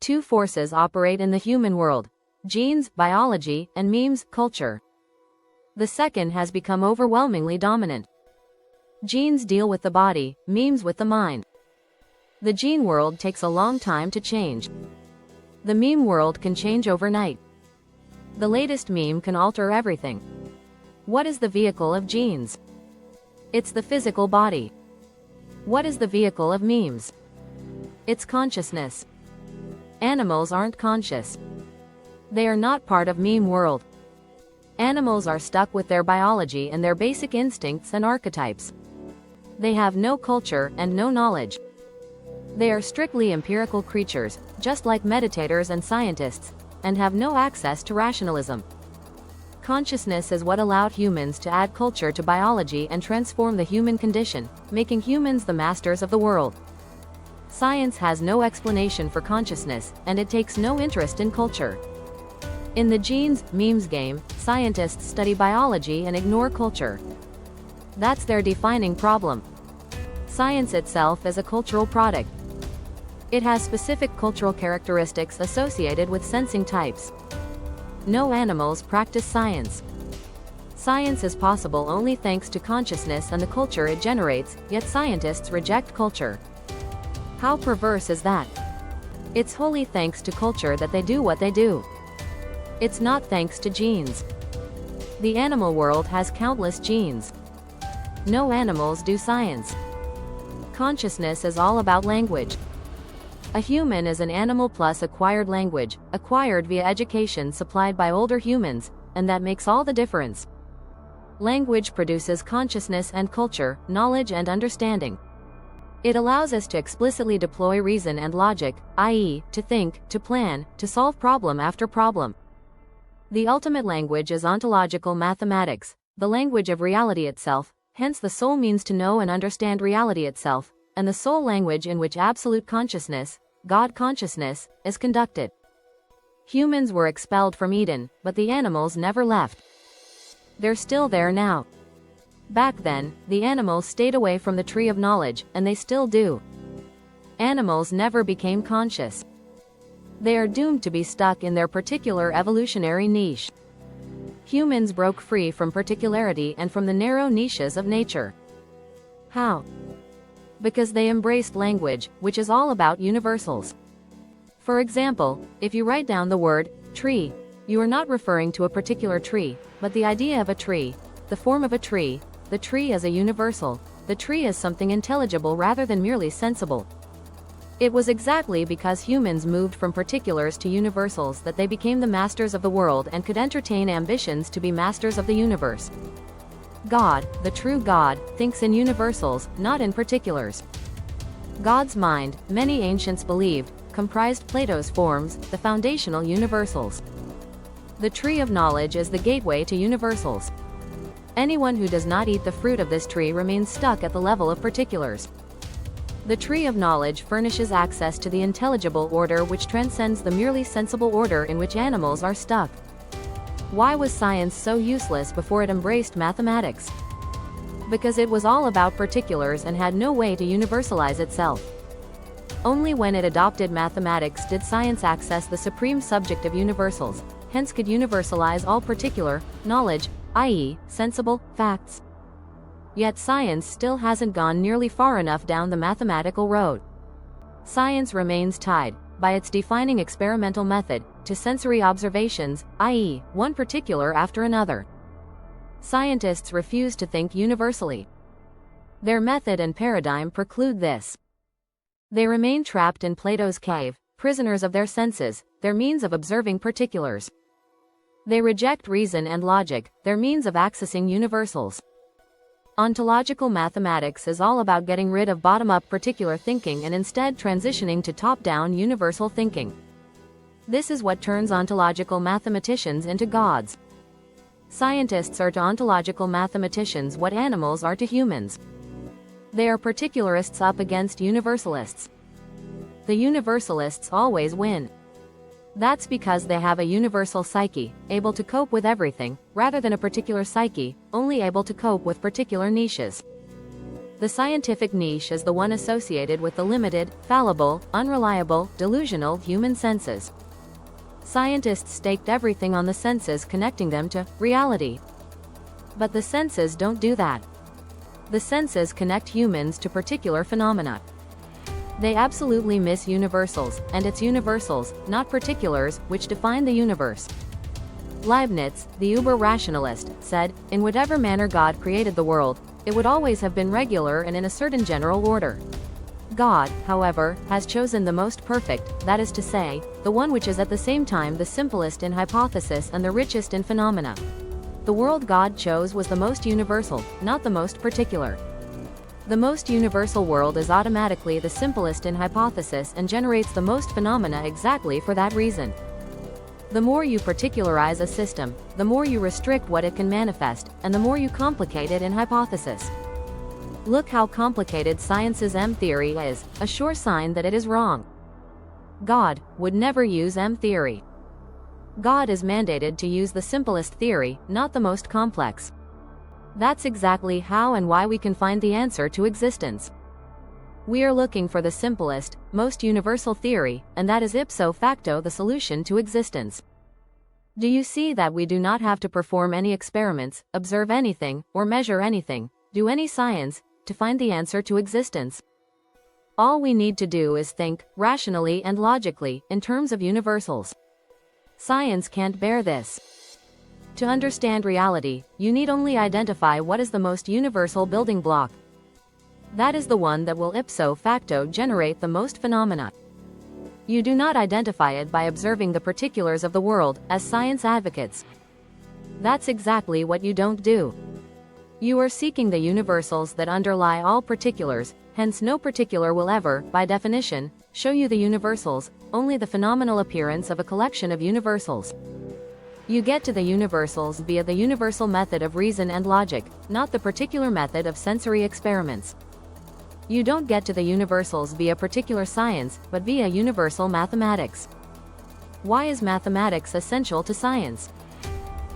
Two forces operate in the human world: genes, biology, and memes, culture. The second has become overwhelmingly dominant. Genes deal with the body, memes with the mind. The gene world takes a long time to change. The meme world can change overnight. The latest meme can alter everything. What is the vehicle of genes? It's the physical body. What is the vehicle of memes? It's consciousness. Animals aren't conscious. They are not part of meme world. Animals are stuck with their biology and their basic instincts and archetypes. They have no culture and no knowledge. They are strictly empirical creatures, just like meditators and scientists, and have no access to rationalism. Consciousness is what allowed humans to add culture to biology and transform the human condition, making humans the masters of the world. Science has no explanation for consciousness, and it takes no interest in culture. In the genes, memes game, scientists study biology and ignore culture. That's their defining problem. Science itself is a cultural product. It has specific cultural characteristics associated with sensing types. No animals practice science. Science is possible only thanks to consciousness and the culture it generates, yet scientists reject culture. How perverse is that? It's wholly thanks to culture that they do what they do. It's not thanks to genes. The animal world has countless genes. No animals do science. Consciousness is all about language. A human is an animal plus acquired language, acquired via education supplied by older humans, and that makes all the difference. Language produces consciousness and culture, knowledge and understanding. It allows us to explicitly deploy reason and logic, i.e., to think, to plan, to solve problem after problem. The ultimate language is ontological mathematics, the language of reality itself, hence the soul means to know and understand reality itself, and the sole language in which absolute consciousness, God consciousness, is conducted. Humans were expelled from Eden, but the animals never left. They're still there now. Back then, the animals stayed away from the tree of knowledge, and they still do. Animals never became conscious. They are doomed to be stuck in their particular evolutionary niche. Humans broke free from particularity and from the narrow niches of nature. How? Because they embraced language, which is all about universals. For example, if you write down the word tree, you are not referring to a particular tree, but the idea of a tree, the form of a tree. The tree is a universal. The tree is something intelligible rather than merely sensible. It was exactly because humans moved from particulars to universals that they became the masters of the world and could entertain ambitions to be masters of the universe. God, the true God, thinks in universals, not in particulars. God's mind, many ancients believed, comprised Plato's forms, the foundational universals. The tree of knowledge is the gateway to universals. Anyone who does not eat the fruit of this tree remains stuck at the level of particulars. The tree of knowledge furnishes access to the intelligible order which transcends the merely sensible order in which animals are stuck. Why was science so useless before it embraced mathematics? Because it was all about particulars and had no way to universalize itself. Only when it adopted mathematics did science access the supreme subject of universals, hence could universalize all particular knowledge, i.e., sensible facts. Yet science still hasn't gone nearly far enough down the mathematical road. Science remains tied, by its defining experimental method, to sensory observations, i.e., one particular after another. Scientists refuse to think universally. Their method and paradigm preclude this. They remain trapped in Plato's cave, prisoners of their senses, their means of observing particulars. They reject reason and logic, their means of accessing universals. Ontological mathematics is all about getting rid of bottom-up particular thinking and instead transitioning to top-down universal thinking. This is what turns ontological mathematicians into gods. Scientists are to ontological mathematicians what animals are to humans. They are particularists up against universalists. The universalists always win. That's because they have a universal psyche, able to cope with everything, rather than a particular psyche, only able to cope with particular niches. The scientific niche is the one associated with the limited, fallible, unreliable, delusional human senses. Scientists staked everything on the senses, connecting them to reality. But the senses don't do that. The senses connect humans to particular phenomena. They absolutely miss universals, and it's universals, not particulars, which define the universe. Leibniz, the uber-rationalist, said, "In whatever manner God created the world, it would always have been regular and in a certain general order. God, however, has chosen the most perfect, that is to say, the one which is at the same time the simplest in hypothesis and the richest in phenomena. The world God chose was the most universal, not the most particular. The most universal world is automatically the simplest in hypothesis and generates the most phenomena exactly for that reason. The more you particularize a system, the more you restrict what it can manifest, and the more you complicate it in hypothesis. Look how complicated science's M-theory is, a sure sign that it is wrong. God would never use M-theory. God is mandated to use the simplest theory, not the most complex. That's exactly how and why we can find the answer to existence. We are looking for the simplest, most universal theory, and that is ipso facto the solution to existence. Do you see that we do not have to perform any experiments, observe anything, or measure anything, do any science, to find the answer to existence? All we need to do is think, rationally and logically, in terms of universals. Science can't bear this. To understand reality, you need only identify what is the most universal building block. That is the one that will ipso facto generate the most phenomena. You do not identify it by observing the particulars of the world, as science advocates. That's exactly what you don't do. You are seeking the universals that underlie all particulars, hence no particular will ever, by definition, show you the universals, only the phenomenal appearance of a collection of universals. You get to the universals via the universal method of reason and logic, not the particular method of sensory experiments. You don't get to the universals via particular science, but via universal mathematics. Why is mathematics essential to science?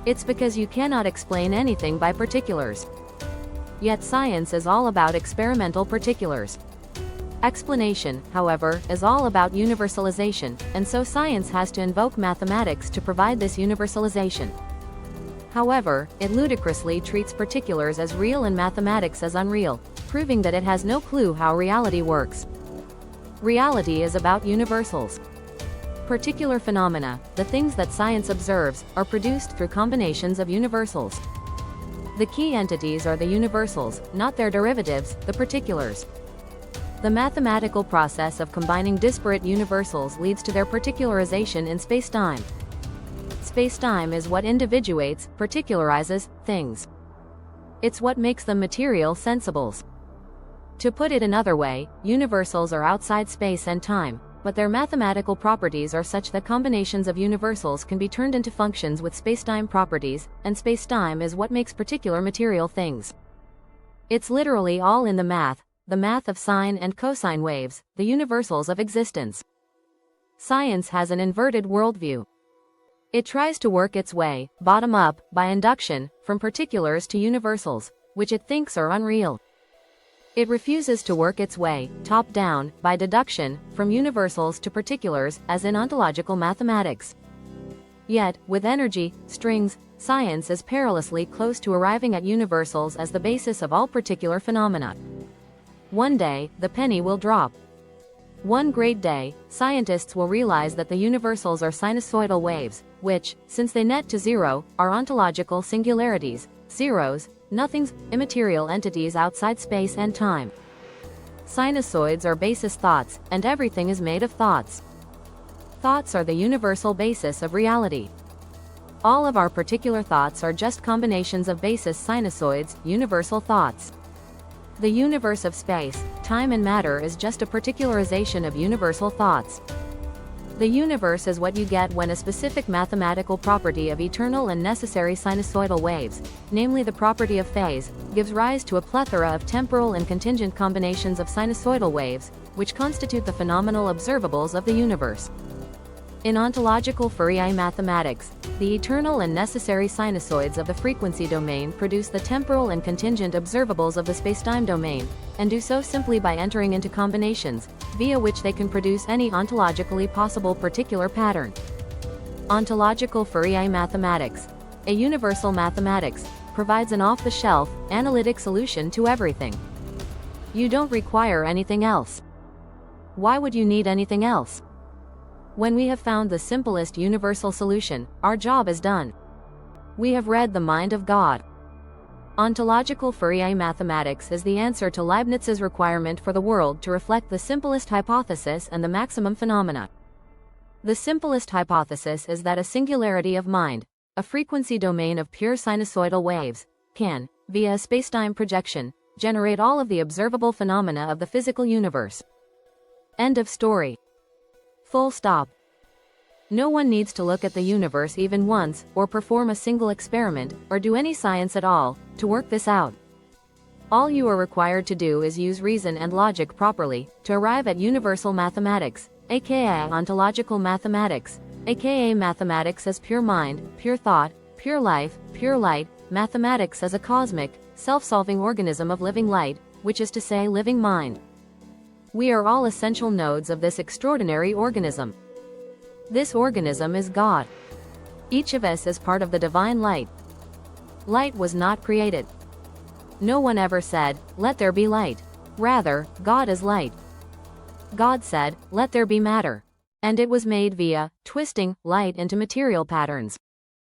It's because you cannot explain anything by particulars. Yet science is all about experimental particulars. Explanation, however, is all about universalization, and so science has to invoke mathematics to provide this universalization. However, it ludicrously treats particulars as real and mathematics as unreal, proving that it has no clue how reality works. Reality is about universals. Particular phenomena, the things that science observes, are produced through combinations of universals. The key entities are the universals, not their derivatives, the particulars. The mathematical process of combining disparate universals leads to their particularization in spacetime. Spacetime is what individuates, particularizes, things. It's what makes them material sensibles. To put it another way, universals are outside space and time, but their mathematical properties are such that combinations of universals can be turned into functions with spacetime properties, and spacetime is what makes particular material things. It's literally all in the math of sine and cosine waves, the universals of existence. Science has an inverted worldview. It tries to work its way, bottom up, by induction, from particulars to universals, which it thinks are unreal. It refuses to work its way, top down, by deduction, from universals to particulars, as in ontological mathematics. Yet, with energy, strings, science is perilously close to arriving at universals as the basis of all particular phenomena. One day, the penny will drop. One great day, scientists will realize that the universals are sinusoidal waves, which, since they net to zero, are ontological singularities, zeros, nothings, immaterial entities outside space and time. Sinusoids are basis thoughts, and everything is made of thoughts. Thoughts are the universal basis of reality. All of our particular thoughts are just combinations of basis sinusoids, universal thoughts. The universe of space, time and matter is just a particularization of universal thoughts. The universe is what you get when a specific mathematical property of eternal and necessary sinusoidal waves, namely the property of phase, gives rise to a plethora of temporal and contingent combinations of sinusoidal waves, which constitute the phenomenal observables of the universe. In ontological Fourier mathematics, the eternal and necessary sinusoids of the frequency domain produce the temporal and contingent observables of the spacetime domain, and do so simply by entering into combinations, via which they can produce any ontologically possible particular pattern. Ontological Fourier mathematics, a universal mathematics, provides an off-the-shelf, analytic solution to everything. You don't require anything else. Why would you need anything else? When we have found the simplest universal solution, our job is done. We have read the mind of God. Ontological Fourier mathematics is the answer to Leibniz's requirement for the world to reflect the simplest hypothesis and the maximum phenomena. The simplest hypothesis is that a singularity of mind, a frequency domain of pure sinusoidal waves, can, via a spacetime projection, generate all of the observable phenomena of the physical universe. End of story. Full stop. No one needs to look at the universe even once, or perform a single experiment, or do any science at all, to work this out. All you are required to do is use reason and logic properly, to arrive at universal mathematics, aka ontological mathematics, aka mathematics as pure mind, pure thought, pure life, pure light, mathematics as a cosmic, self-solving organism of living light, which is to say living mind. We are all essential nodes of this extraordinary organism. This organism is God. Each of us is part of the divine light. Light was not created. No one ever said, "Let there be light." Rather, God is light. God said, "Let there be matter." And it was made via twisting light into material patterns.